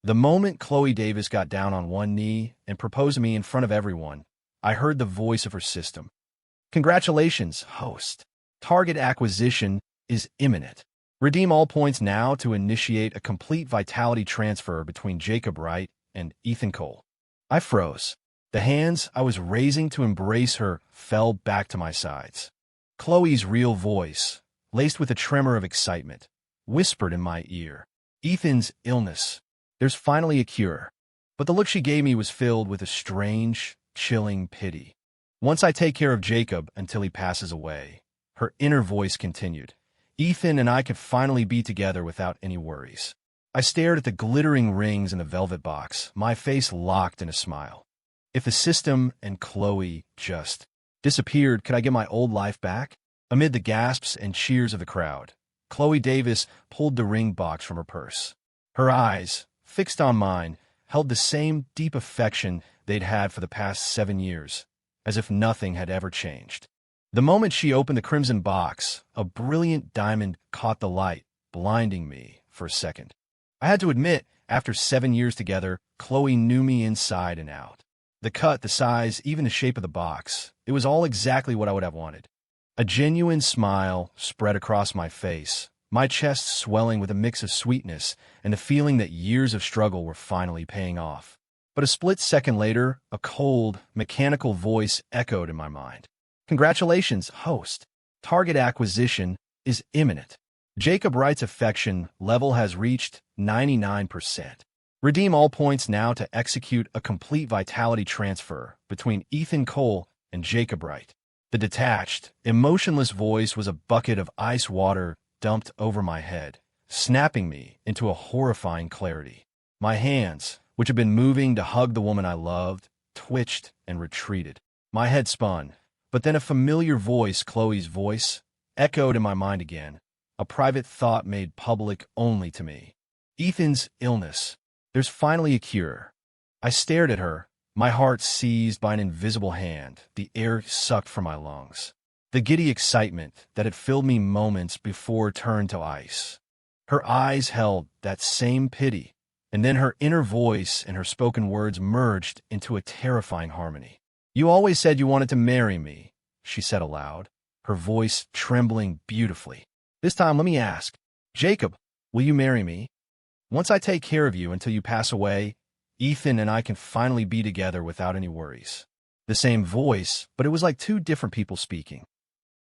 The moment Chloe Davis got down on one knee and proposed to me in front of everyone, I heard the voice of her system. Congratulations, host. Target acquisition is imminent. Redeem all points now to initiate a complete vitality transfer between Jacob Wright and Ethan Cole. I froze. The hands I was raising to embrace her fell back to my sides. Chloe's real voice, laced with a tremor of excitement, whispered in my ear. Ethan's illness. There's finally a cure. But the look she gave me was filled with a strange, chilling pity. Once I take care of Jacob until he passes away, her inner voice continued. Ethan and I could finally be together without any worries. I stared at the glittering rings in the velvet box, my face locked in a smile. If the system and Chloe just disappeared, could I get my old life back? Amid the gasps and cheers of the crowd, Chloe Davis pulled the ring box from her purse. Her eyes, fixed on mine, held the same deep affection they'd had for the past 7 years, as if nothing had ever changed. The moment she opened the crimson box, a brilliant diamond caught the light, blinding me for a second. I had to admit, after 7 years together, Chloe knew me inside and out. The cut, the size, even the shape of the box, it was all exactly what I would have wanted. A genuine smile spread across my face, my chest swelling with a mix of sweetness and the feeling that years of struggle were finally paying off. But a split second later, a cold, mechanical voice echoed in my mind. Congratulations, host. Target acquisition is imminent. Jacob Wright's affection level has reached 99%. Redeem all points now to execute a complete vitality transfer between Ethan Cole and Jacob Wright. The detached, emotionless voice was a bucket of ice water dumped over my head, snapping me into a horrifying clarity. My hands, which had been moving to hug the woman I loved, twitched and retreated. My head spun, but then a familiar voice, Chloe's voice, echoed in my mind again, a private thought made public only to me. Ethan's illness. There's finally a cure. I stared at her, my heart seized by an invisible hand, the air sucked from my lungs. The giddy excitement that had filled me moments before turned to ice. Her eyes held that same pity, and then her inner voice and her spoken words merged into a terrifying harmony. You always said you wanted to marry me, she said aloud, her voice trembling beautifully. This time let me ask, Jacob, will you marry me? Once I take care of you until you pass away, Ethan and I can finally be together without any worries. The same voice, but it was like two different people speaking.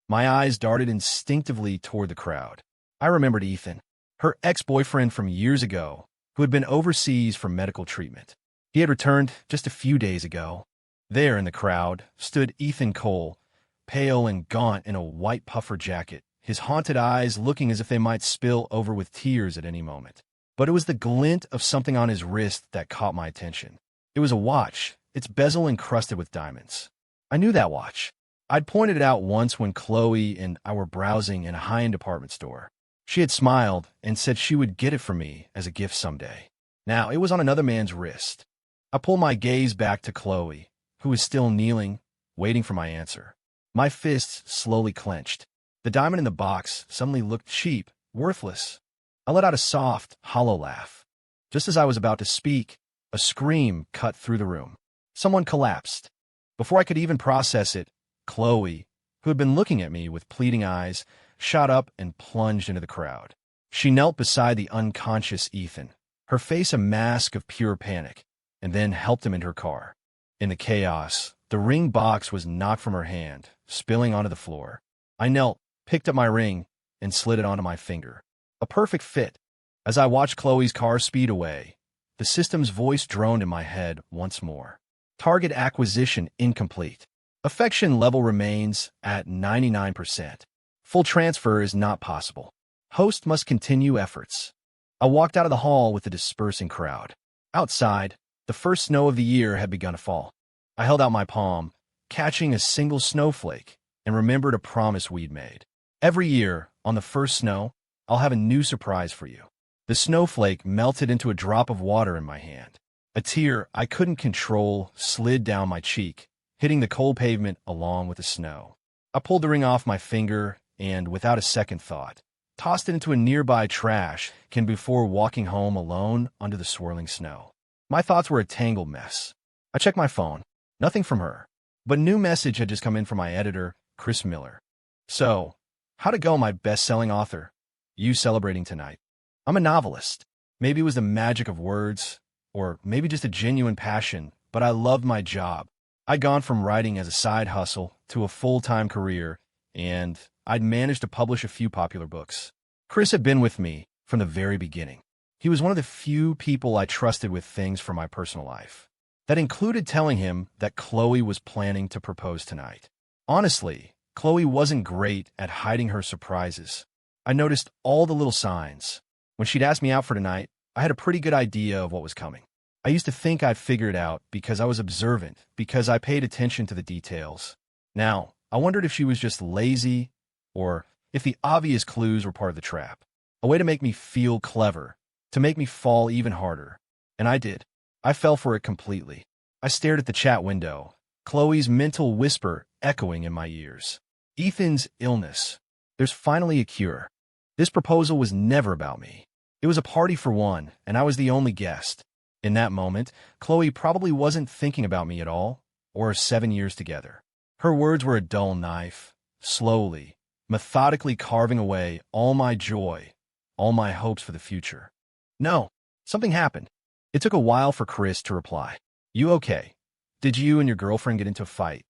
My eyes darted instinctively toward the crowd. I remembered Ethan, her ex-boyfriend from years ago, who had been overseas for medical treatment. He had returned just a few days ago. There in the crowd stood Ethan Cole, pale and gaunt in a white puffer jacket, his haunted eyes looking as if they might spill over with tears at any moment. But it was the glint of something on his wrist that caught my attention. It was a watch, its bezel encrusted with diamonds. I knew that watch. I'd pointed it out once when Chloe and I were browsing in a high-end department store. She had smiled and said she would get it for me as a gift someday. Now, it was on another man's wrist. I pulled my gaze back to Chloe, who was still kneeling, waiting for my answer. My fists slowly clenched. The diamond in the box suddenly looked cheap, worthless. I let out a soft, hollow laugh. Just as I was about to speak, a scream cut through the room. Someone collapsed. Before I could even process it, Chloe, who had been looking at me with pleading eyes, shot up and plunged into the crowd. She knelt beside the unconscious Ethan, her face a mask of pure panic, and then helped him into her car. In the chaos, the ring box was knocked from her hand, spilling onto the floor. I knelt, picked up my ring, and slid it onto my finger. A perfect fit. As I watched Chloe's car speed away, the system's voice droned in my head once more. Target acquisition incomplete. Affection level remains at 99%. Full transfer is not possible. Host must continue efforts. I walked out of the hall with the dispersing crowd. Outside, the first snow of the year had begun to fall. I held out my palm, catching a single snowflake, and remembered a promise we'd made. Every year, on the first snow, I'll have a new surprise for you. The snowflake melted into a drop of water in my hand. A tear I couldn't control slid down my cheek, hitting the cold pavement along with the snow. I pulled the ring off my finger and, without a second thought, tossed it into a nearby trash can before walking home alone under the swirling snow. My thoughts were a tangled mess. I checked my phone. Nothing from her. But a new message had just come in from my editor, Chris Miller. So, how'd it go, my best-selling author? You celebrating tonight? I'm a novelist. Maybe it was the magic of words, or maybe just a genuine passion, but I loved my job. I'd gone from writing as a side hustle to a full-time career, and I'd managed to publish a few popular books. Chris had been with me from the very beginning. He was one of the few people I trusted with things from my personal life. That included telling him that Chloe was planning to propose tonight. Honestly, Chloe wasn't great at hiding her surprises. I noticed all the little signs. When she'd asked me out for tonight, I had a pretty good idea of what was coming. I used to think I'd figure it out because I was observant, because I paid attention to the details. Now, I wondered if she was just lazy, or if the obvious clues were part of the trap. A way to make me feel clever, to make me fall even harder. And I did. I fell for it completely. I stared at the chat window, Chloe's mental whisper echoing in my ears. Ethan's illness. There's finally a cure. This proposal was never about me. It was a party for one, and I was the only guest. In that moment, Chloe probably wasn't thinking about me at all, or 7 years together. Her words were a dull knife, slowly, methodically carving away all my joy, all my hopes for the future. No, something happened. It took a while for Chris to reply. You okay? Did you and your girlfriend get into a fight?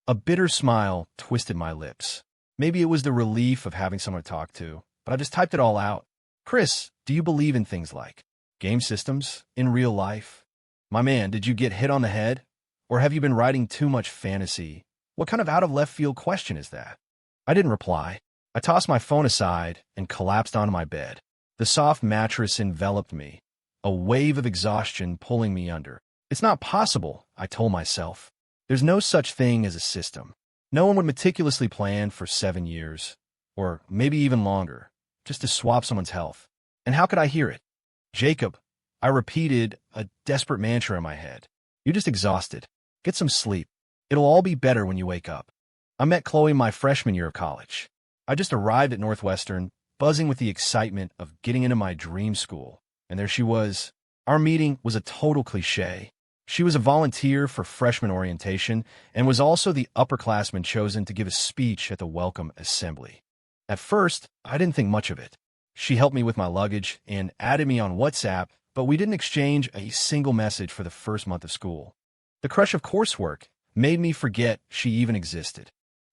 A bitter smile twisted my lips. Maybe it was the relief of having someone to talk to, but I just typed it all out. Chris, do you believe in things like game systems in real life? My man, did you get hit on the head? Or have you been writing too much fantasy? What kind of out-of-left-field question is that? I didn't reply. I tossed my phone aside and collapsed onto my bed. The soft mattress enveloped me, a wave of exhaustion pulling me under. It's not possible, I told myself. There's no such thing as a system. No one would meticulously plan for 7 years, or maybe even longer, just to swap someone's health. And how could I hear it? Jacob, I repeated, a desperate mantra in my head. You're just exhausted. Get some sleep. It'll all be better when you wake up. I met Chloe my freshman year of college. I just arrived at Northwestern, buzzing with the excitement of getting into my dream school. And there she was. Our meeting was a total cliché. She was a volunteer for freshman orientation and was also the upperclassman chosen to give a speech at the welcome assembly. At first, I didn't think much of it. She helped me with my luggage and added me on WhatsApp, but we didn't exchange a single message for the first month of school. The crush of coursework made me forget she even existed.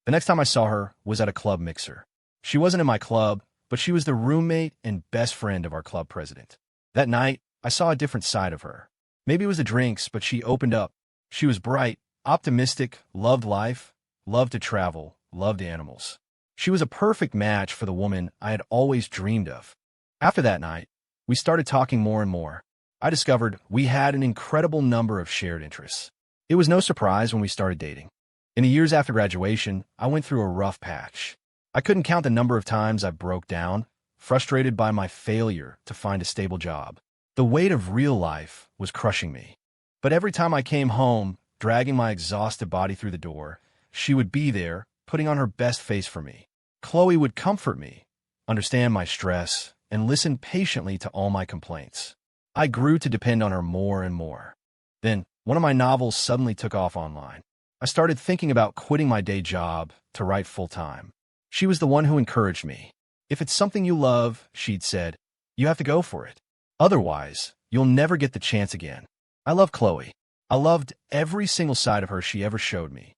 The next time I saw her was at a club mixer. She wasn't in my club, but she was the roommate and best friend of our club president. That night, I saw a different side of her. Maybe it was the drinks, but she opened up. She was bright, optimistic, loved life, loved to travel, loved animals. She was a perfect match for the woman I had always dreamed of. After that night, we started talking more and more. I discovered we had an incredible number of shared interests. It was no surprise when we started dating. In the years after graduation, I went through a rough patch. I couldn't count the number of times I broke down, frustrated by my failure to find a stable job. The weight of real life was crushing me. But every time I came home, dragging my exhausted body through the door, she would be there, putting on her best face for me. Chloe would comfort me, understand my stress, and listen patiently to all my complaints. I grew to depend on her more and more. Then, one of my novels suddenly took off online. I started thinking about quitting my day job to write full-time. She was the one who encouraged me. If it's something you love, she'd said, you have to go for it. Otherwise, you'll never get the chance again. I love Chloe. I loved every single side of her she ever showed me.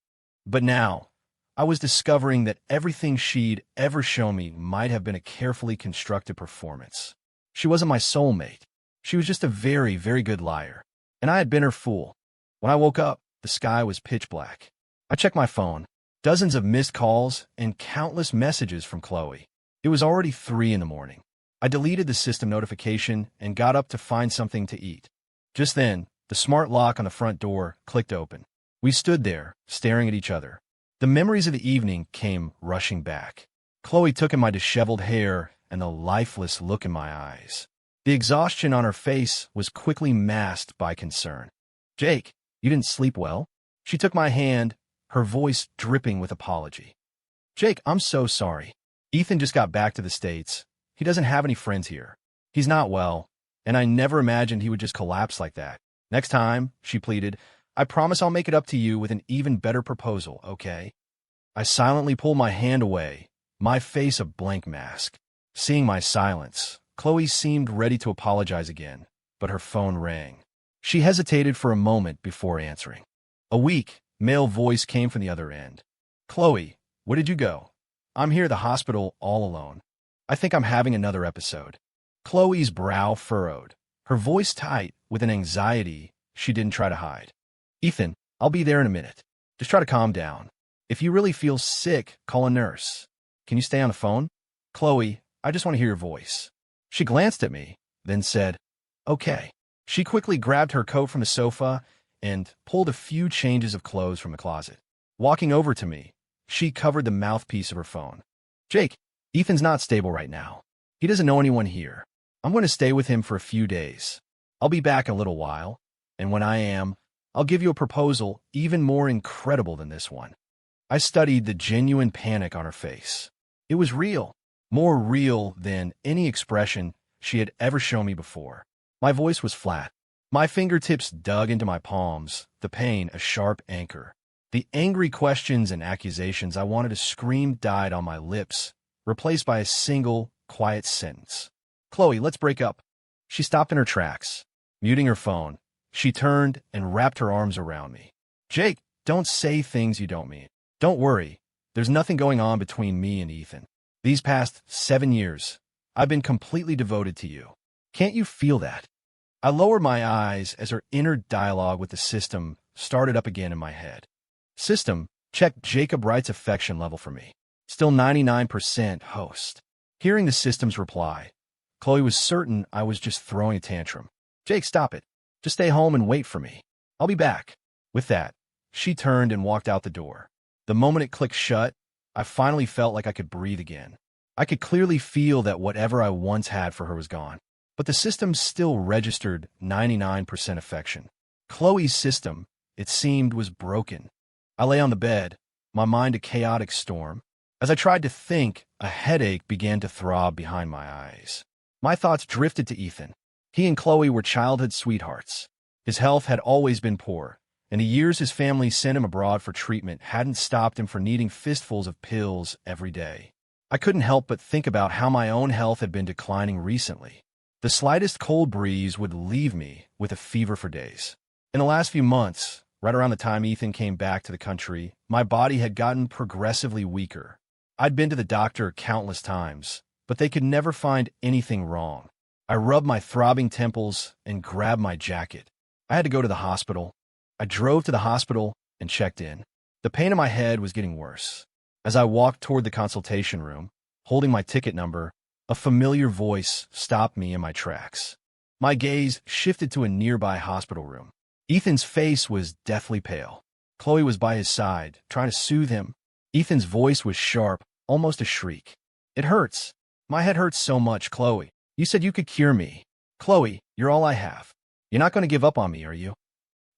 But now, I was discovering that everything she'd ever shown me might have been a carefully constructed performance. She wasn't my soulmate. She was just a very, very good liar. And I had been her fool. When I woke up, the sky was pitch black. I checked my phone. Dozens of missed calls and countless messages from Chloe. It was already 3 in the morning. I deleted the system notification and got up to find something to eat. Just then, the smart lock on the front door clicked open. We stood there, staring at each other. The memories of the evening came rushing back. Chloe took in my disheveled hair and the lifeless look in my eyes. The exhaustion on her face was quickly masked by concern. Jake, you didn't sleep well? She took my hand, her voice dripping with apology. Jake, I'm so sorry. Ethan just got back to the States. He doesn't have any friends here. He's not well, and I never imagined he would just collapse like that. Next time, she pleaded, I promise I'll make it up to you with an even better proposal, okay? I silently pulled my hand away, my face a blank mask. Seeing my silence, Chloe seemed ready to apologize again, but her phone rang. She hesitated for a moment before answering. A weak, male voice came from the other end. Chloe, where did you go? I'm here at the hospital all alone. I think I'm having another episode. Chloe's brow furrowed, her voice tight with an anxiety she didn't try to hide. Ethan, I'll be there in a minute. Just try to calm down. If you really feel sick, call a nurse. Can you stay on the phone? Chloe, I just want to hear your voice. She glanced at me, then said, okay. She quickly grabbed her coat from the sofa and pulled a few changes of clothes from the closet. Walking over to me, she covered the mouthpiece of her phone. Jake, Ethan's not stable right now. He doesn't know anyone here. I'm going to stay with him for a few days. I'll be back in a little while, and when I am, I'll give you a proposal even more incredible than this one. I studied the genuine panic on her face. It was real, more real than any expression she had ever shown me before. My voice was flat. My fingertips dug into my palms, the pain a sharp anchor. The angry questions and accusations I wanted to scream died on my lips, replaced by a single, quiet sentence. Chloe, let's break up. She stopped in her tracks. Muting her phone, she turned and wrapped her arms around me. Jake, don't say things you don't mean. Don't worry. There's nothing going on between me and Ethan. These past 7 years, I've been completely devoted to you. Can't you feel that? I lowered my eyes as her inner dialogue with the system started up again in my head. System, check Jacob Wright's affection level for me. Still 99% host. Hearing the system's reply, Chloe was certain I was just throwing a tantrum. Jake, stop it. Just stay home and wait for me. I'll be back. With that, she turned and walked out the door. The moment it clicked shut, I finally felt like I could breathe again. I could clearly feel that whatever I once had for her was gone. But the system still registered 99% affection. Chloe's system, it seemed, was broken. I lay on the bed, my mind a chaotic storm. As I tried to think, a headache began to throb behind my eyes. My thoughts drifted to Ethan. He and Chloe were childhood sweethearts. His health had always been poor, and the years his family sent him abroad for treatment hadn't stopped him from needing fistfuls of pills every day. I couldn't help but think about how my own health had been declining recently. The slightest cold breeze would leave me with a fever for days. In the last few months, right around the time Ethan came back to the country, my body had gotten progressively weaker. I'd been to the doctor countless times, but they could never find anything wrong. I rubbed my throbbing temples and grabbed my jacket. I had to go to the hospital. I drove to the hospital and checked in. The pain in my head was getting worse. As I walked toward the consultation room, holding my ticket number, a familiar voice stopped me in my tracks. My gaze shifted to a nearby hospital room. Ethan's face was deathly pale. Chloe was by his side, trying to soothe him. Ethan's voice was sharp, almost a shriek. It hurts. My head hurts so much, Chloe. You said you could cure me. Chloe, you're all I have. You're not going to give up on me, are you?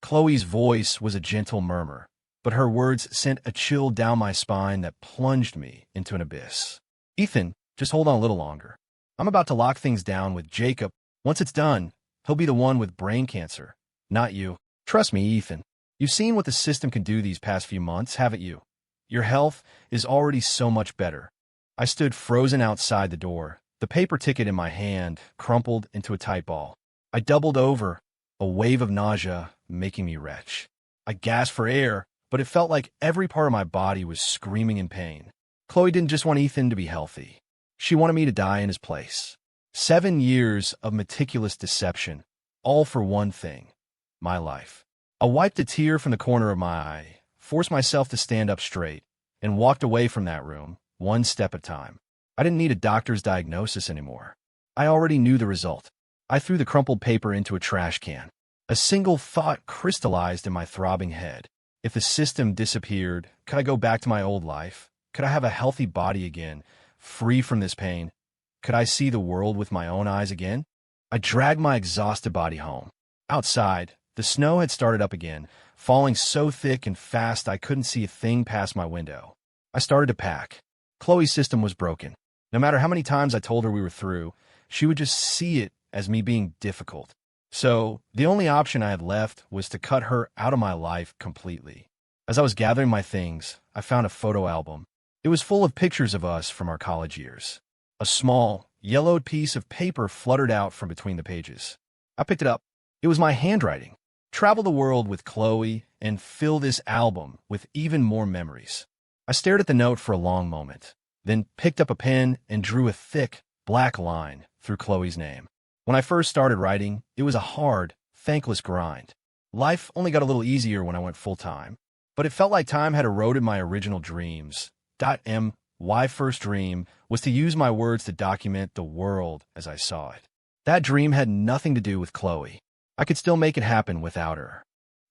Chloe's voice was a gentle murmur, but her words sent a chill down my spine that plunged me into an abyss. Ethan, just hold on a little longer. I'm about to lock things down with Jacob. Once it's done, he'll be the one with brain cancer, not you. Trust me, Ethan. You've seen what the system can do these past few months, haven't you? Your health is already so much better. I stood frozen outside the door, the paper ticket in my hand crumpled into a tight ball. I doubled over, a wave of nausea making me retch. I gasped for air, but it felt like every part of my body was screaming in pain. Chloe didn't just want Ethan to be healthy. She wanted me to die in his place. 7 years of meticulous deception, all for one thing, my life. I wiped a tear from the corner of my eye, forced myself to stand up straight, and walked away from that room, one step at a time. I didn't need a doctor's diagnosis anymore. I already knew the result. I threw the crumpled paper into a trash can. A single thought crystallized in my throbbing head. If the system disappeared, could I go back to my old life? Could I have a healthy body again, free from this pain? Could I see the world with my own eyes again? I dragged my exhausted body home. Outside, the snow had started up again, falling so thick and fast I couldn't see a thing past my window. I started to pack. Chloe's system was broken. No matter how many times I told her we were through, she would just see it as me being difficult. So, the only option I had left was to cut her out of my life completely. As I was gathering my things, I found a photo album. It was full of pictures of us from our college years. A small, yellowed piece of paper fluttered out from between the pages. I picked it up. It was my handwriting. Travel the world with Chloe and fill this album with even more memories. I stared at the note for a long moment, then picked up a pen and drew a thick, black line through Chloe's name. When I first started writing, it was a hard, thankless grind. Life only got a little easier when I went full-time, but it felt like time had eroded my original dreams. My first dream was to use my words to document the world as I saw it. That dream had nothing to do with Chloe. I could still make it happen without her.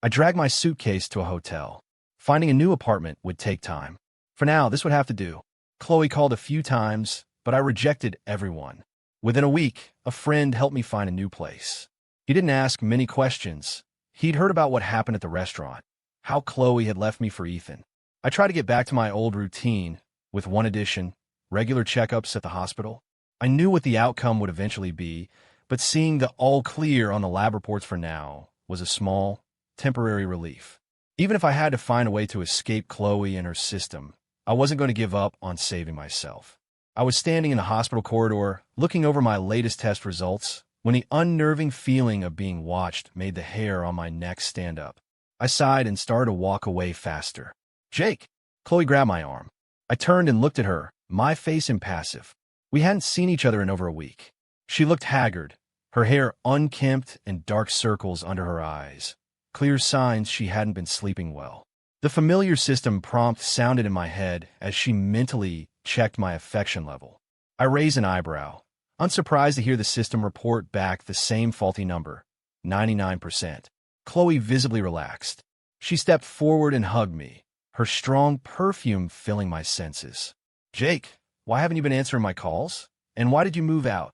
I dragged my suitcase to a hotel. Finding a new apartment would take time. For now, this would have to do. Chloe called a few times, but I rejected everyone. Within a week, a friend helped me find a new place. He didn't ask many questions. He'd heard about what happened at the restaurant, how Chloe had left me for Ethan. I tried to get back to my old routine, with one addition, regular checkups at the hospital. I knew what the outcome would eventually be, but seeing the all clear on the lab reports for now was a small, temporary relief. Even if I had to find a way to escape Chloe and her system, I wasn't going to give up on saving myself. I was standing in the hospital corridor, looking over my latest test results, when the unnerving feeling of being watched made the hair on my neck stand up. I sighed and started to walk away faster. "Jake!" Chloe grabbed my arm. I turned and looked at her, my face impassive. We hadn't seen each other in over a week. She looked haggard, her hair unkempt and dark circles under her eyes, clear signs she hadn't been sleeping well. The familiar system prompt sounded in my head as she mentally checked my affection level. I raised an eyebrow, unsurprised to hear the system report back the same faulty number, 99%. Chloe visibly relaxed. She stepped forward and hugged me, her strong perfume filling my senses. "Jake, why haven't you been answering my calls? And why did you move out?"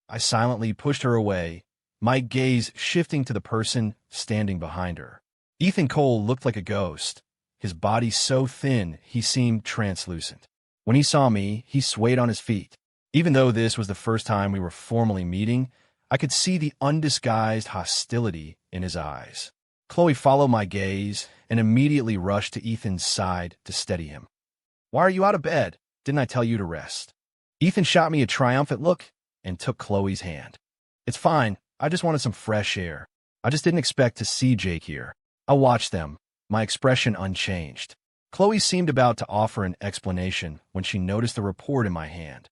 I silently pushed her away, my gaze shifting to the person standing behind her. Ethan Cole looked like a ghost, his body so thin he seemed translucent. When he saw me, he swayed on his feet. Even though this was the first time we were formally meeting, I could see the undisguised hostility in his eyes. Chloe followed my gaze and immediately rushed to Ethan's side to steady him. "Why are you out of bed? Didn't I tell you to rest?" Ethan shot me a triumphant look and took Chloe's hand. "It's fine. I just wanted some fresh air. I just didn't expect to see Jake here." I watched them, my expression unchanged. Chloe seemed about to offer an explanation when she noticed the report in my hand.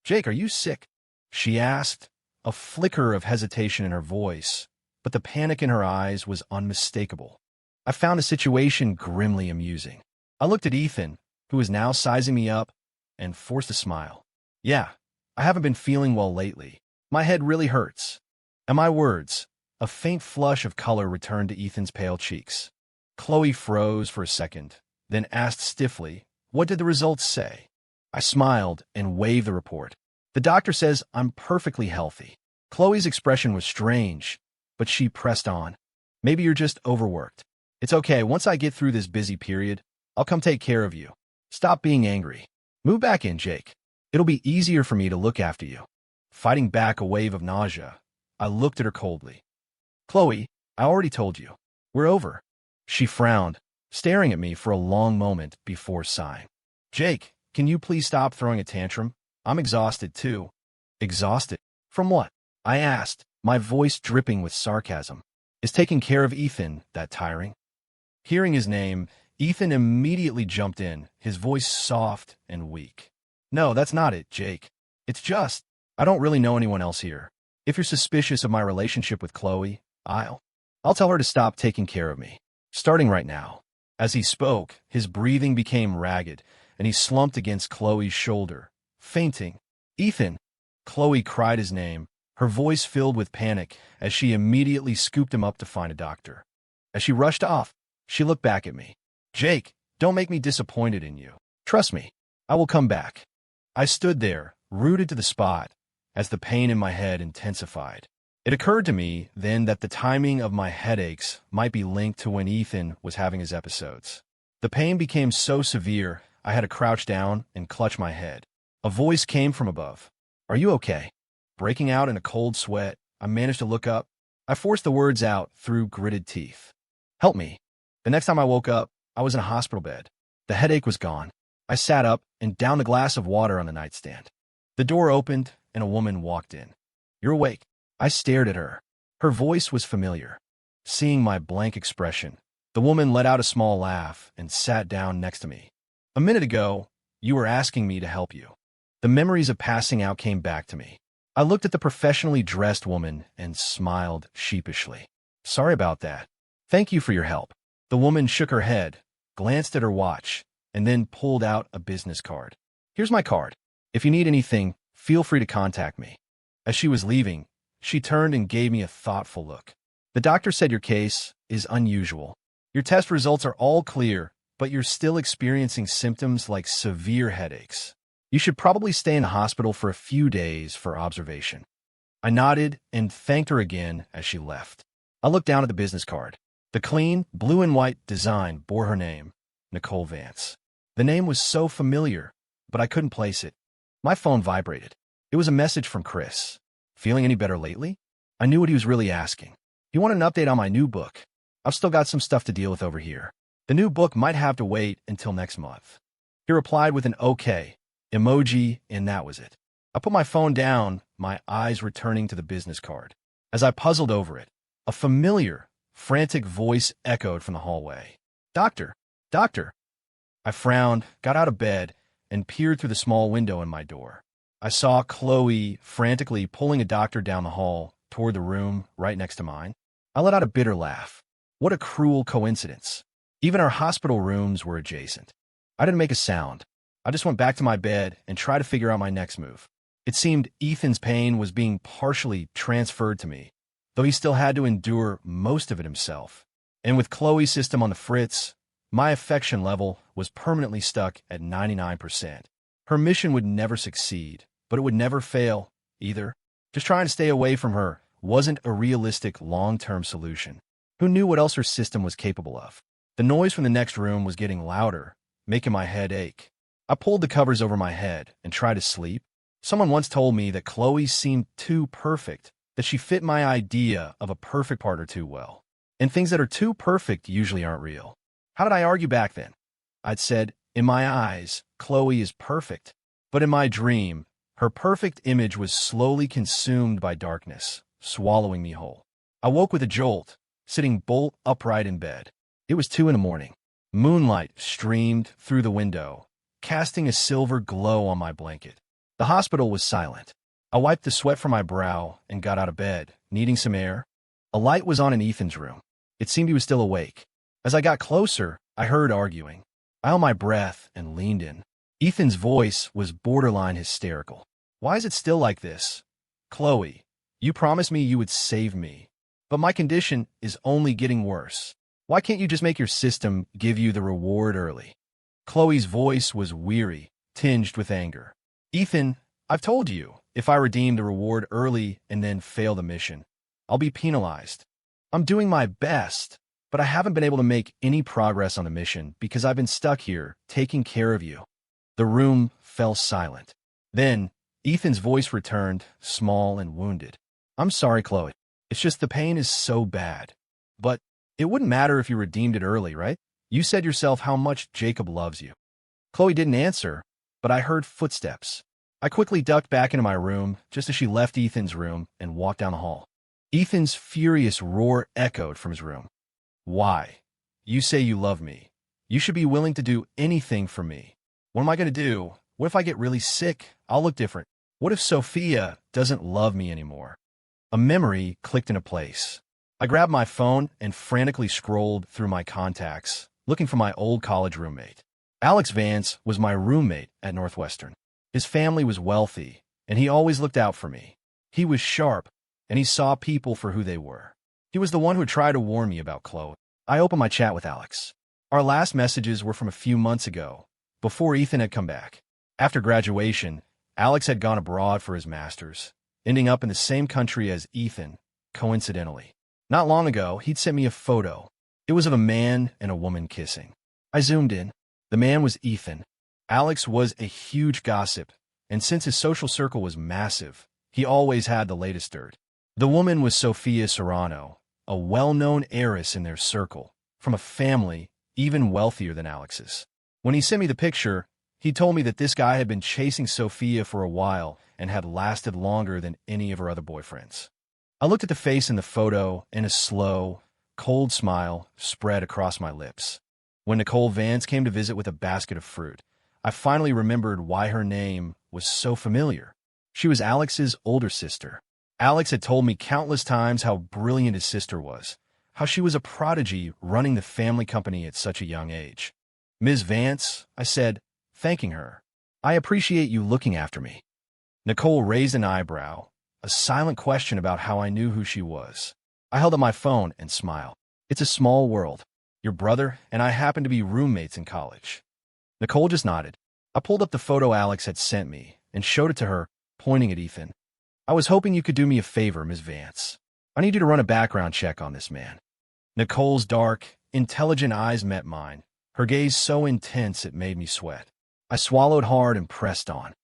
"Jake, are you sick?" she asked, a flicker of hesitation in her voice, but the panic in her eyes was unmistakable. I found the situation grimly amusing. I looked at Ethan, who was now sizing me up, and forced a smile. "Yeah, I haven't been feeling well lately. My head really hurts." At my words, a faint flush of color returned to Ethan's pale cheeks. Chloe froze for a second, then asked stiffly, "What did the results say?" I smiled and waved the report. "The doctor says I'm perfectly healthy." Chloe's expression was strange, but she pressed on. "Maybe you're just overworked. It's okay. Once I get through this busy period, I'll come take care of you. Stop being angry. Move back in, Jake. It'll be easier for me to look after you." Fighting back a wave of nausea, I looked at her coldly. "Chloe, I already told you. We're over." She frowned, staring at me for a long moment before sighing. "Jake, can you please stop throwing a tantrum? I'm exhausted too." "Exhausted? From what?" I asked, my voice dripping with sarcasm. "Is taking care of Ethan that tiring?" Hearing his name, Ethan immediately jumped in, his voice soft and weak. "No, that's not it, Jake. It's just, I don't really know anyone else here. If you're suspicious of my relationship with Chloe, I'll tell her to stop taking care of me. Starting right now." As he spoke, his breathing became ragged, and he slumped against Chloe's shoulder, fainting. "Ethan!" Chloe cried his name, her voice filled with panic as she immediately scooped him up to find a doctor. As she rushed off, she looked back at me. "Jake, don't make me disappointed in you. Trust me, I will come back." I stood there, rooted to the spot, as the pain in my head intensified. It occurred to me then that the timing of my headaches might be linked to when Ethan was having his episodes. The pain became so severe, I had to crouch down and clutch my head. A voice came from above. "Are you okay?" Breaking out in a cold sweat, I managed to look up. I forced the words out through gritted teeth. "Help me." The next time I woke up, I was in a hospital bed. The headache was gone. I sat up and downed a glass of water on the nightstand. The door opened and a woman walked in. "You're awake." I stared at her. Her voice was familiar. Seeing my blank expression, the woman let out a small laugh and sat down next to me. "A minute ago, you were asking me to help you." The memories of passing out came back to me. I looked at the professionally dressed woman and smiled sheepishly. "Sorry about that. Thank you for your help." The woman shook her head, glanced at her watch, and then pulled out a business card. "Here's my card. If you need anything, feel free to contact me." As she was leaving, she turned and gave me a thoughtful look. "The doctor said your case is unusual. Your test results are all clear, but you're still experiencing symptoms like severe headaches. You should probably stay in the hospital for a few days for observation." I nodded and thanked her again as she left. I looked down at the business card. The clean, blue and white design bore her name, Nicole Vance. The name was so familiar, but I couldn't place it. My phone vibrated. It was a message from Chris. "Feeling any better lately?" I knew what he was really asking. He wanted an update on my new book. "I've still got some stuff to deal with over here. The new book might have to wait until next month." He replied with an okay emoji, and that was it. I put my phone down, my eyes returning to the business card. As I puzzled over it, a familiar, frantic voice echoed from the hallway. "Doctor! Doctor!" I frowned, got out of bed, and peered through the small window in my door. I saw Chloe frantically pulling a doctor down the hall toward the room right next to mine. I let out a bitter laugh. What a cruel coincidence. Even our hospital rooms were adjacent. I didn't make a sound. I just went back to my bed and tried to figure out my next move. It seemed Ethan's pain was being partially transferred to me, though he still had to endure most of it himself. And with Chloe's system on the fritz, my affection level was permanently stuck at 99%. Her mission would never succeed, but it would never fail, either. Just trying to stay away from her wasn't a realistic long-term solution. Who knew what else her system was capable of? The noise from the next room was getting louder, making my head ache. I pulled the covers over my head and tried to sleep. Someone once told me that Chloe seemed too perfect, that she fit my idea of a perfect partner too well. And things that are too perfect usually aren't real. How did I argue back then? I'd said, in my eyes, Chloe is perfect. But in my dream, her perfect image was slowly consumed by darkness, swallowing me whole. I woke with a jolt, sitting bolt upright in bed. It was 2 a.m. Moonlight streamed through the window, casting a silver glow on my blanket. The hospital was silent. I wiped the sweat from my brow and got out of bed, needing some air. A light was on in Ethan's room. It seemed he was still awake. As I got closer, I heard arguing. I held my breath and leaned in. Ethan's voice was borderline hysterical. "Why is it still like this? Chloe, you promised me you would save me, but my condition is only getting worse. Why can't you just make your system give you the reward early?" Chloe's voice was weary, tinged with anger. "Ethan, I've told you, if I redeem the reward early and then fail the mission, I'll be penalized. I'm doing my best, but I haven't been able to make any progress on the mission because I've been stuck here, taking care of you." The room fell silent. Then, Ethan's voice returned, small and wounded. "I'm sorry, Chloe. It's just the pain is so bad. But it wouldn't matter if you redeemed it early, right? You said yourself how much Jacob loves you." Chloe didn't answer, but I heard footsteps. I quickly ducked back into my room just as she left Ethan's room and walked down the hall. Ethan's furious roar echoed from his room. "Why? You say you love me. You should be willing to do anything for me. What am I going to do? What if I get really sick? I'll look different. What if Sophia doesn't love me anymore?" A memory clicked into place. I grabbed my phone and frantically scrolled through my contacts, looking for my old college roommate. Alex Vance was my roommate at Northwestern. His family was wealthy, and he always looked out for me. He was sharp, and he saw people for who they were. He was the one who tried to warn me about Chloe. I opened my chat with Alex. Our last messages were from a few months ago, before Ethan had come back. After graduation, Alex had gone abroad for his master's, ending up in the same country as Ethan, coincidentally. Not long ago, he'd sent me a photo. It was of a man and a woman kissing. I zoomed in. The man was Ethan. Alex was a huge gossip, and since his social circle was massive, he always had the latest dirt. The woman was Sophia Serrano, a well-known heiress in their circle, from a family even wealthier than Alex's. When he sent me the picture, he told me that this guy had been chasing Sophia for a while and had lasted longer than any of her other boyfriends. I looked at the face in the photo, and a slow, cold smile spread across my lips. When Nicole Vance came to visit with a basket of fruit, I finally remembered why her name was so familiar. She was Alex's older sister. Alex had told me countless times how brilliant his sister was, how she was a prodigy running the family company at such a young age. "Ms. Vance," I said, thanking her, "I appreciate you looking after me." Nicole raised an eyebrow, a silent question about how I knew who she was. I held up my phone and smiled. "It's a small world. Your brother and I happen to be roommates in college." Nicole just nodded. I pulled up the photo Alex had sent me and showed it to her, pointing at Ethan. "I was hoping you could do me a favor, Ms. Vance. I need you to run a background check on this man." Nicole's dark, intelligent eyes met mine, her gaze so intense it made me sweat. I swallowed hard and pressed on.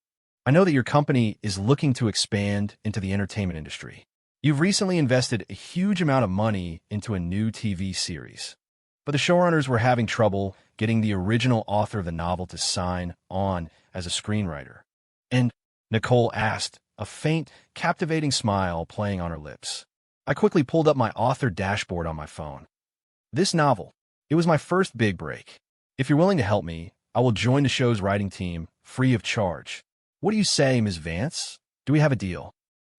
"I know that your company is looking to expand into the entertainment industry. You've recently invested a huge amount of money into a new TV series, but the showrunners were having trouble getting the original author of the novel to sign on as a screenwriter." "And?" Nicole asked, a faint, captivating smile playing on her lips. I quickly pulled up my author dashboard on my phone. "This novel, it was my first big break. If you're willing to help me, I will join the show's writing team, free of charge. What do you say, Ms. Vance? Do we have a deal?"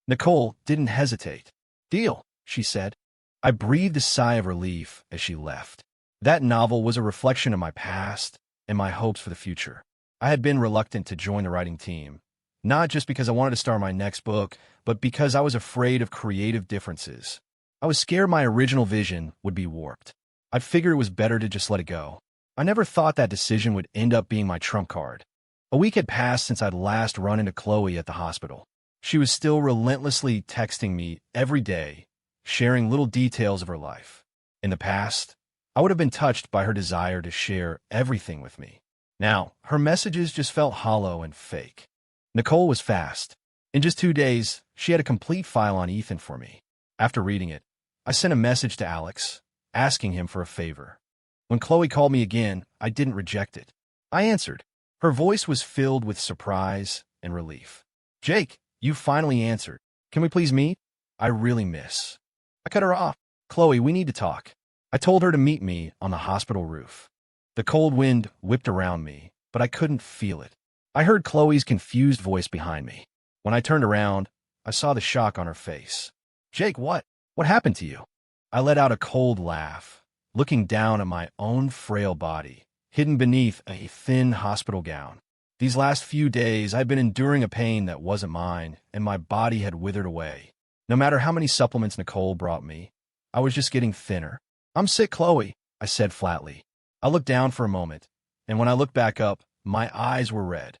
Nicole didn't hesitate. "Deal," she said. I breathed a sigh of relief as she left. That novel was a reflection of my past and my hopes for the future. I had been reluctant to join the writing team, not just because I wanted to start my next book, but because I was afraid of creative differences. I was scared my original vision would be warped. I figured it was better to just let it go. I never thought that decision would end up being my trump card. A week had passed since I'd last run into Chloe at the hospital. She was still relentlessly texting me every day, sharing little details of her life. In the past, I would have been touched by her desire to share everything with me. Now, her messages just felt hollow and fake. Nicole was fast. In just 2 days, she had a complete file on Ethan for me. After reading it, I sent a message to Alex, asking him for a favor. When Chloe called me again, I didn't reject it. I answered. Her voice was filled with surprise and relief. "Jake, you finally answered. Can we please meet? I really miss." I cut her off. "Chloe, we need to talk." I told her to meet me on the hospital roof. The cold wind whipped around me, but I couldn't feel it. I heard Chloe's confused voice behind me. When I turned around, I saw the shock on her face. "Jake, what? What happened to you?" I let out a cold laugh, looking down at my own frail body, hidden beneath a thin hospital gown. These last few days, I'd been enduring a pain that wasn't mine, and my body had withered away. No matter how many supplements Nicole brought me, I was just getting thinner. "I'm sick, Chloe," I said flatly. I looked down for a moment, and when I looked back up, my eyes were red.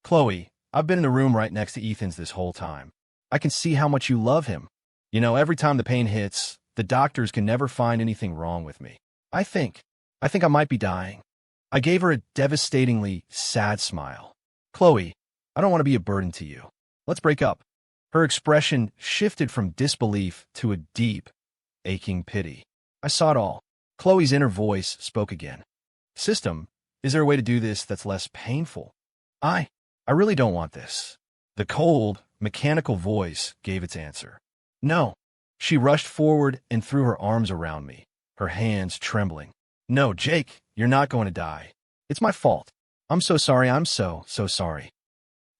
"Chloe, I've been in the room right next to Ethan's this whole time. I can see how much you love him. You know, every time the pain hits, the doctors can never find anything wrong with me. I think I might be dying." I gave her a devastatingly sad smile. "Chloe, I don't want to be a burden to you. Let's break up." Her expression shifted from disbelief to a deep, aching pity. I saw it all. Chloe's inner voice spoke again. "System, is there a way to do this that's less painful? I really don't want this." The cold, mechanical voice gave its answer. "No." She rushed forward and threw her arms around me, her hands trembling. "No, Jake, you're not going to die. It's my fault. I'm so sorry. I'm so sorry."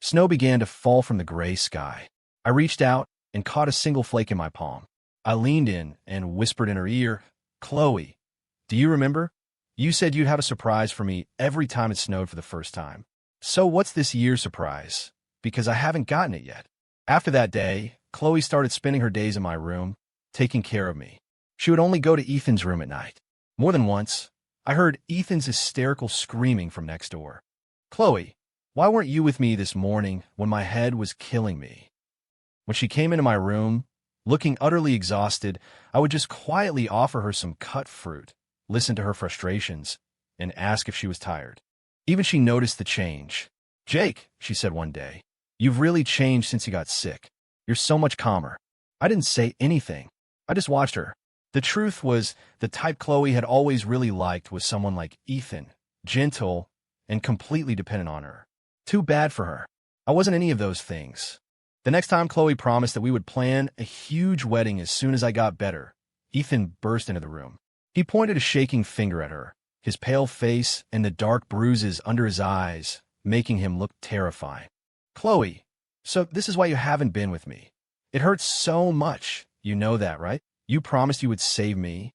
Snow began to fall from the gray sky. I reached out and caught a single flake in my palm. I leaned in and whispered in her ear, "Chloe, do you remember? You said you'd have a surprise for me every time it snowed for the first time. So what's this year's surprise? Because I haven't gotten it yet." After that day, Chloe started spending her days in my room, taking care of me. She would only go to Ethan's room at night. More than once, I heard Ethan's hysterical screaming from next door. "Chloe, why weren't you with me this morning when my head was killing me?" When she came into my room, looking utterly exhausted, I would just quietly offer her some cut fruit, listen to her frustrations, and ask if she was tired. Even she noticed the change. "Jake," she said one day, You've really changed since you got sick. You're so much calmer. I didn't say anything. I just watched her. The truth was, the type Chloe had always really liked was someone like Ethan, gentle and completely dependent on her. Too bad for her. I wasn't any of those things. The next time Chloe promised that we would plan a huge wedding as soon as I got better, Ethan burst into the room. He pointed a shaking finger at her, his pale face and the dark bruises under his eyes making him look terrifying. Chloe, so this is why you haven't been with me. It hurts so much. You know that, right? You promised you would save me.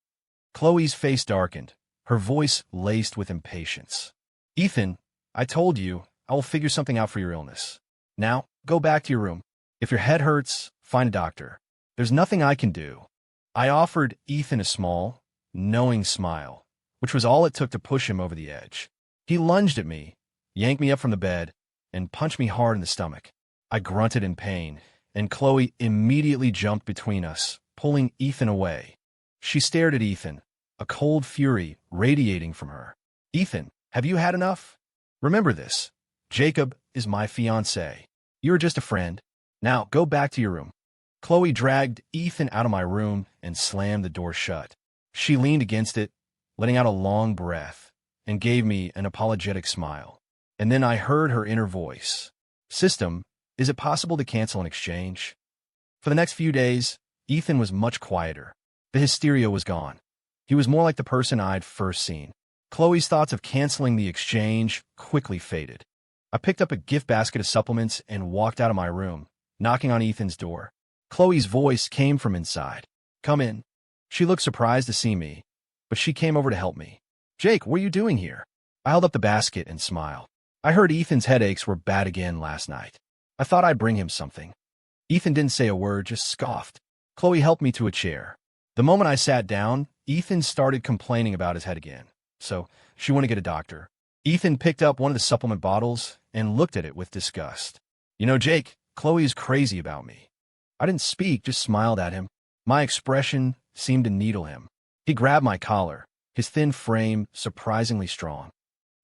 Chloe's face darkened, her voice laced with impatience. Ethan, I told you, I will figure something out for your illness. Now, go back to your room. If your head hurts, find a doctor. There's nothing I can do. I offered Ethan a small, knowing smile, which was all it took to push him over the edge. He lunged at me, yanked me up from the bed, and punched me hard in the stomach. I grunted in pain, and Chloe immediately jumped between us, pulling Ethan away. She stared at Ethan, a cold fury radiating from her. Ethan, have you had enough? Remember this. Jacob is my fiancé. You're just a friend. Now, go back to your room. Chloe dragged Ethan out of my room and slammed the door shut. She leaned against it, letting out a long breath, and gave me an apologetic smile. And then I heard her inner voice. System, is it possible to cancel an exchange? For the next few days, Ethan was much quieter. The hysteria was gone. He was more like the person I'd first seen. Chloe's thoughts of canceling the exchange quickly faded. I picked up a gift basket of supplements and walked out of my room, knocking on Ethan's door. Chloe's voice came from inside. Come in. She looked surprised to see me, but she came over to help me. Jake, what are you doing here? I held up the basket and smiled. I heard Ethan's headaches were bad again last night. I thought I'd bring him something. Ethan didn't say a word, just scoffed. Chloe helped me to a chair. The moment I sat down, Ethan started complaining about his head again. So she went to get a doctor. Ethan picked up one of the supplement bottles and looked at it with disgust. You know, Jake, Chloe is crazy about me. I didn't speak, just smiled at him. My expression seemed to needle him. He grabbed my collar, his thin frame surprisingly strong.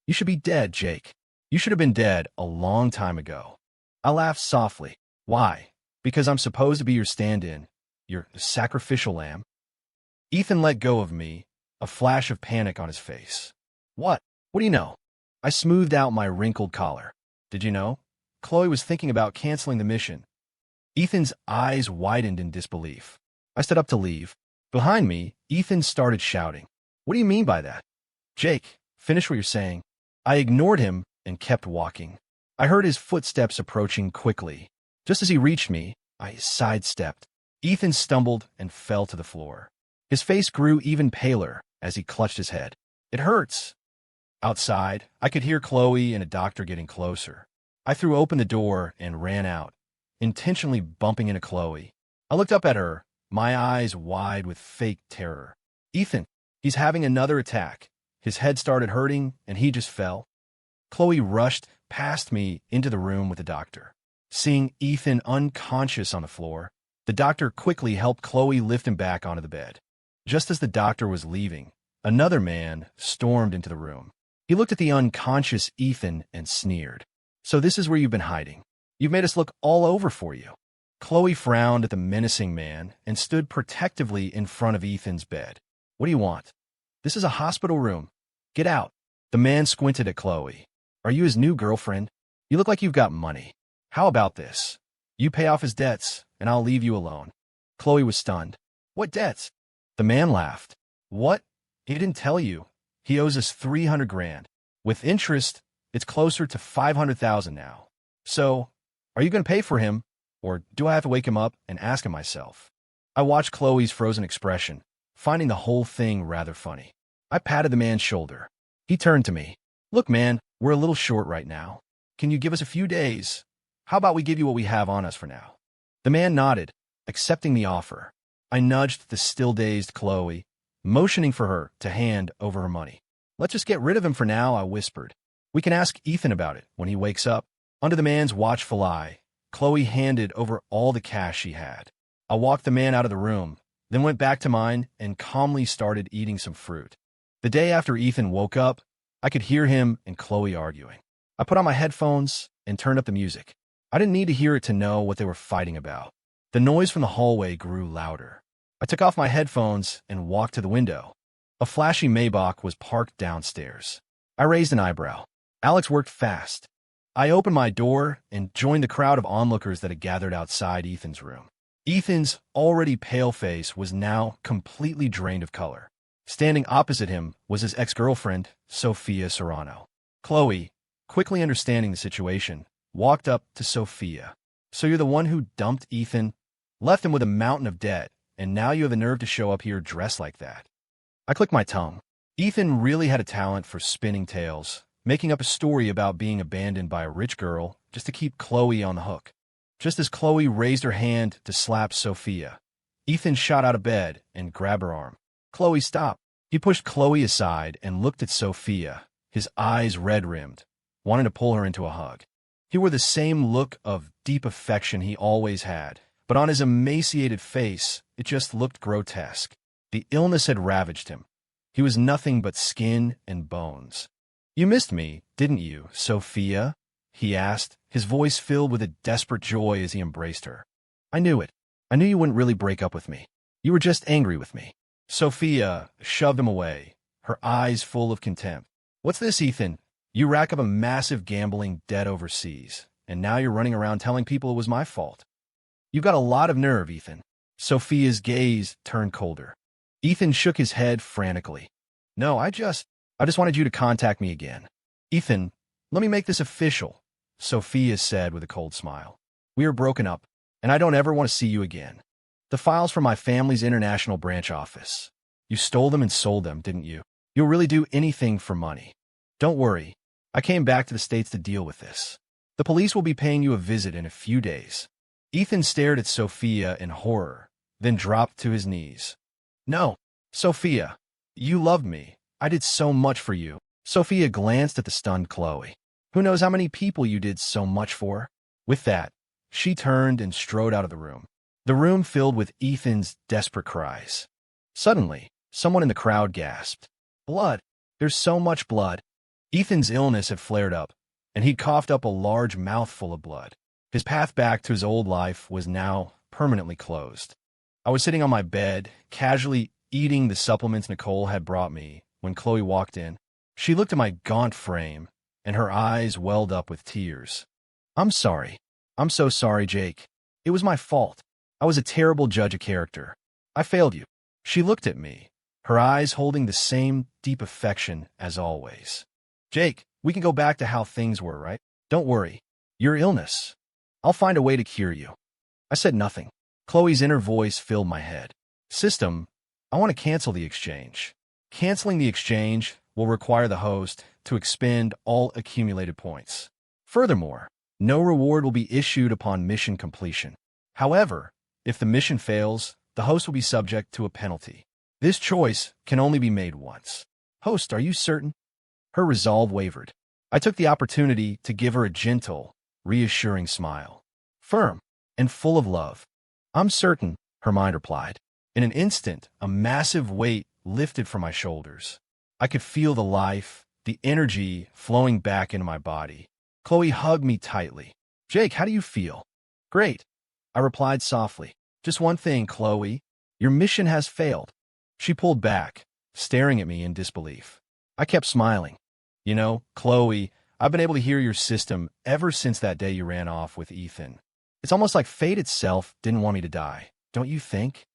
You should be dead, Jake. You should have been dead a long time ago. I laughed softly. Why? Because I'm supposed to be your stand-in, your sacrificial lamb? Ethan let go of me, a flash of panic on his face. What? What do you know? I smoothed out my wrinkled collar. Did you know? Chloe was thinking about canceling the mission. Ethan's eyes widened in disbelief. I stood up to leave. Behind me, Ethan started shouting. What do you mean by that? Jake, finish what you're saying. I ignored him and kept walking. I heard his footsteps approaching quickly. Just as he reached me, I sidestepped. Ethan stumbled and fell to the floor. His face grew even paler as he clutched his head. It hurts. Outside, I could hear Chloe and a doctor getting closer. I threw open the door and ran out, intentionally bumping into Chloe. I looked up at her, my eyes wide with fake terror. Ethan, he's having another attack. His head started hurting, and he just fell. Chloe rushed past me into the room with the doctor. Seeing Ethan unconscious on the floor, the doctor quickly helped Chloe lift him back onto the bed. Just as the doctor was leaving, another man stormed into the room. He looked at the unconscious Ethan and sneered. So this is where you've been hiding. You've made us look all over for you. Chloe frowned at the menacing man and stood protectively in front of Ethan's bed. What do you want? This is a hospital room. Get out. The man squinted at Chloe. Are you his new girlfriend? You look like you've got money. How about this? You pay off his debts, and I'll leave you alone. Chloe was stunned. What debts? The man laughed. What? He didn't tell you. He owes us 300 grand. With interest, it's closer to 500,000 now. So, are you going to pay for him, or do I have to wake him up and ask him myself? I watched Chloe's frozen expression, finding the whole thing rather funny. I patted the man's shoulder. He turned to me. Look, man, we're a little short right now. Can you give us a few days? How about we give you what we have on us for now? The man nodded, accepting the offer. I nudged the still-dazed Chloe, motioning for her to hand over her money. Let's just get rid of him for now, I whispered. We can ask Ethan about it when he wakes up. Under the man's watchful eye, Chloe handed over all the cash she had. I walked the man out of the room, then went back to mine and calmly started eating some fruit. The day after Ethan woke up, I could hear him and Chloe arguing. I put on my headphones and turned up the music. I didn't need to hear it to know what they were fighting about. The noise from the hallway grew louder. I took off my headphones and walked to the window. A flashy Maybach was parked downstairs. I raised an eyebrow. Alex worked fast. I opened my door and joined the crowd of onlookers that had gathered outside Ethan's room. Ethan's already pale face was now completely drained of color. Standing opposite him was his ex-girlfriend, Sophia Serrano. Chloe, quickly understanding the situation, walked up to Sophia. "So you're the one who dumped Ethan, left him with a mountain of debt, and now you have the nerve to show up here dressed like that?" I clicked my tongue. Ethan really had a talent for spinning tales, making up a story about being abandoned by a rich girl just to keep Chloe on the hook. Just as Chloe raised her hand to slap Sophia, Ethan shot out of bed and grabbed her arm. "Chloe, stop." He pushed Chloe aside and looked at Sophia, his eyes red-rimmed, wanting to pull her into a hug. He wore the same look of deep affection he always had, but on his emaciated face, it just looked grotesque. The illness had ravaged him. He was nothing but skin and bones. "You missed me, didn't you, Sophia?" he asked, his voice filled with a desperate joy as he embraced her. "I knew it. I knew you wouldn't really break up with me. You were just angry with me." Sophia shoved him away, her eyes full of contempt. "What's this, Ethan? You rack up a massive gambling debt overseas, and now you're running around telling people it was my fault. You've got a lot of nerve, Ethan." Sophia's gaze turned colder. Ethan shook his head frantically. "No, I just wanted you to contact me again." "Ethan, let me make this official," Sophia said with a cold smile. "We are broken up, and I don't ever want to see you again. The files from my family's international branch office. You stole them and sold them, didn't you? You'll really do anything for money. Don't worry. I came back to the States to deal with this. The police will be paying you a visit in a few days." Ethan stared at Sophia in horror, then dropped to his knees. "No, Sophia. You loved me. I did so much for you." Sophia glanced at the stunned Chloe. "Who knows how many people you did so much for?" With that, she turned and strode out of the room. The room filled with Ethan's desperate cries. Suddenly, someone in the crowd gasped. "Blood! There's so much blood!" Ethan's illness had flared up, and he'd coughed up a large mouthful of blood. His path back to his old life was now permanently closed. I was sitting on my bed, casually eating the supplements Nicole had brought me, when Chloe walked in. She looked at my gaunt frame, and her eyes welled up with tears. "I'm sorry. I'm so sorry, Jake. It was my fault. I was a terrible judge of character. I failed you." She looked at me, her eyes holding the same deep affection as always. "Jake, we can go back to how things were, right? Don't worry. Your illness. I'll find a way to cure you." I said nothing. Chloe's inner voice filled my head. "System, I want to cancel the exchange. Canceling the exchange will require the host to expend all accumulated points. Furthermore, no reward will be issued upon mission completion. However, if the mission fails, the host will be subject to a penalty. This choice can only be made once." "Host, are you certain?" Her resolve wavered. I took the opportunity to give her a gentle, reassuring smile. Firm and full of love. "I'm certain," her mind replied. In an instant, a massive weight lifted from my shoulders. I could feel the life, the energy flowing back into my body. Chloe hugged me tightly. "Jake, how do you feel?" "Great," I replied softly. "Just one thing, Chloe. Your mission has failed." She pulled back, staring at me in disbelief. I kept smiling. "You know, Chloe, I've been able to hear your system ever since that day you ran off with Ethan. It's almost like fate itself didn't want me to die, don't you think?"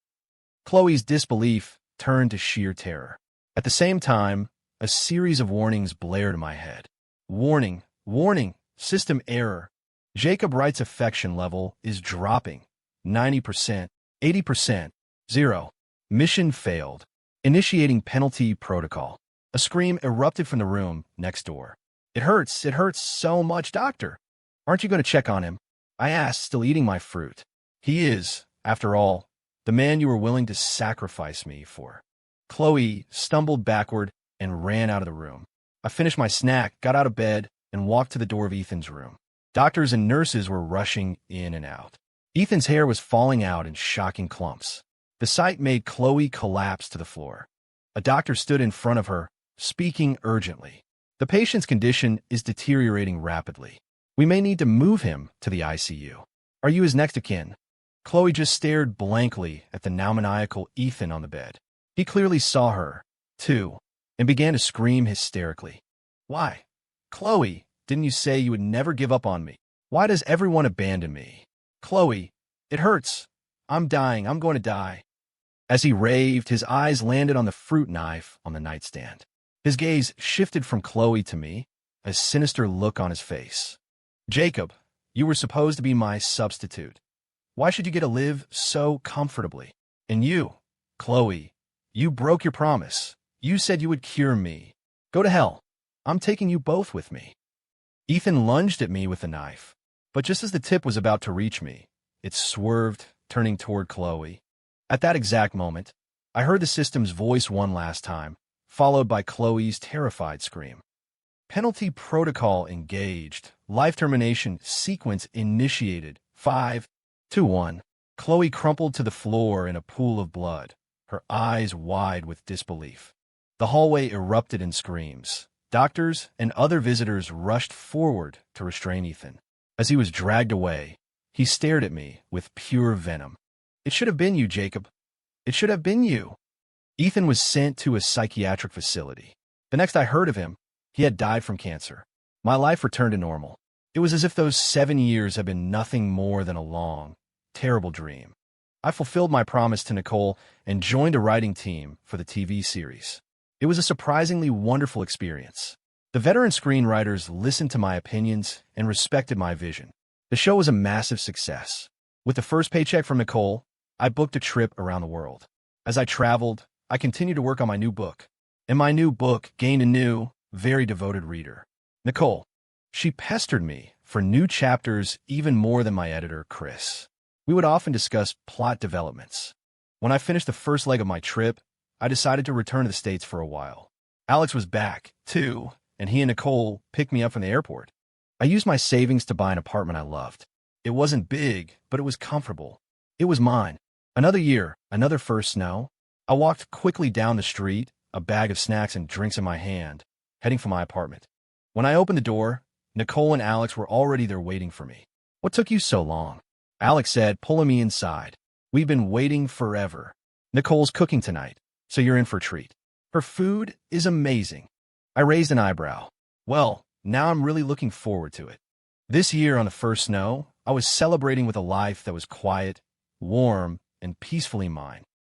Chloe's disbelief turned to sheer terror. At the same time, a series of warnings blared in my head. "Warning, warning, system error. Jacob Wright's affection level is dropping. 90%, 80%, 0. Mission failed. Initiating penalty protocol." A scream erupted from the room next door. It hurts so much, doctor. Aren't you going to check on him?" I asked, still eating my fruit. "He is, after all, the man you were willing to sacrifice me for." Chloe stumbled backward and ran out of the room. I finished my snack, got out of bed, and walked to the door of Ethan's room. Doctors and nurses were rushing in and out. Ethan's hair was falling out in shocking clumps. The sight made Chloe collapse to the floor. A doctor stood in front of her, speaking urgently. "The patient's condition is deteriorating rapidly. We may need to move him to the ICU. Are you his next of kin? Chloe just stared blankly at the now maniacal Ethan on the bed. He clearly saw her, too, and began to scream hysterically. Why? Chloe, didn't you say you would never give up on me? Why does everyone abandon me? Chloe, it hurts. I'm dying. I'm going to die. As he raved, his eyes landed on the fruit knife on the nightstand. His gaze shifted from Chloe to me, a sinister look on his face. Jacob, you were supposed to be my substitute. Why should you get to live so comfortably? And you, Chloe, you broke your promise. You said you would cure me. Go to hell. I'm taking you both with me. Ethan lunged at me with the knife, but just as the tip was about to reach me, it swerved, turning toward Chloe. At that exact moment, I heard the system's voice one last time, followed by Chloe's terrified scream. Penalty protocol engaged. Life termination sequence initiated. 5, 2, 1. Chloe crumpled to the floor in a pool of blood, her eyes wide with disbelief. The hallway erupted in screams. Doctors and other visitors rushed forward to restrain Ethan. As he was dragged away, he stared at me with pure venom. It should have been you, Jacob. It should have been you. Ethan was sent to a psychiatric facility. The next I heard of him, he had died from cancer. My life returned to normal. It was as if those 7 years had been nothing more than a long, terrible dream. I fulfilled my promise to Nicole and joined a writing team for the TV series. It was a surprisingly wonderful experience. The veteran screenwriters listened to my opinions and respected my vision. The show was a massive success. With the first paycheck from Nicole, I booked a trip around the world. As I traveled, I continued to work on my new book. And my new book gained a new, very devoted reader. Nicole. She pestered me for new chapters even more than my editor, Chris. We would often discuss plot developments. When I finished the first leg of my trip, I decided to return to the States for a while. Alex was back, too, and he and Nicole picked me up from the airport. I used my savings to buy an apartment I loved. It wasn't big, but it was comfortable. It was mine. Another year, another first snow. I walked quickly down the street, a bag of snacks and drinks in my hand, heading for my apartment. When I opened the door, Nicole and Alex were already there waiting for me. What took you so long? Alex said, pulling me inside. We've been waiting forever. Nicole's cooking tonight, so you're in for a treat. Her food is amazing. I raised an eyebrow. Well, now I'm really looking forward to it. This year on the first snow, I was celebrating with a life that was quiet, warm, and peacefully mine.